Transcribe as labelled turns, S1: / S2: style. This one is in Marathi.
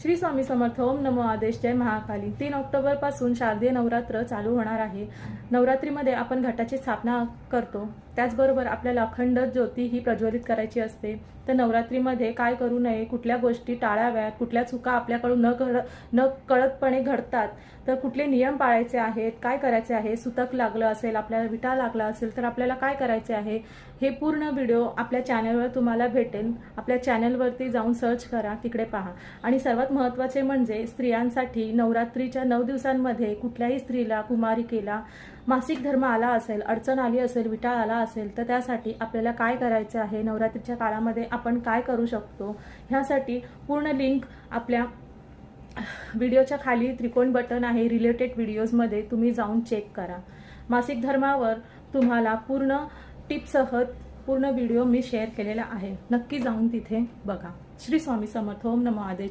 S1: श्री स्वामी समर्थ. ओम नमो आदेश. जय महाकाली. 3 ऑक्टोबर पासून शारदीय नवरात्र चालू होणार आहे. नवरात्रीमध्ये आपण घटाची स्थापना करतो, त्याचबरोबर आपल्याला अखंड ज्योती ही प्रज्वलित करायची असते. तर नवरात्रीमध्ये काय करू नये, कुठल्या गोष्टी टाळाव्यात, कुठल्या चुका आपल्याकडून न कळतपणे घडतात, तर कुठले नियम पाळायचे आहेत, काय करायचे आहे, सुतक लागलं असेल, आपल्याला विटा लागला असेल तर आपल्याला काय करायचे आहे, हे पूर्ण व्हिडिओ आपल्या चॅनलवर तुम्हाला भेटेल. आपल्या चॅनलवरती जाऊन सर्च करा, तिकडे पहा. आणि सर्वात महत्त्वाचे म्हणजे स्त्रियांसाठी नवरात्रीच्या 9 दिवसांमध्ये कुठल्याही स्त्रीला, कुमारिकेला मासिक धर्म आला असेल, अडचण आली असेल, विटाळ आला असेल, तर त्यासाठी आपल्याला काय करायचे आहे, नवरात्रीच्या काळामध्ये आपण काय करू शकतो, ह्यासाठी पूर्ण लिंक आपल्या व्हिडिओच्या खाली त्रिकोण बटन आहे, रिलेटेड व्हिडिओजमध्ये तुम्ही जाऊन चेक करा. मासिक धर्मावर तुम्हाला पूर्ण टिप्ससह पूर्ण व्हिडिओ मी शेअर केलेला आहे. नक्की जाऊन तिथे बघा. श्री स्वामी समर्थ. ओम नमो आदेश.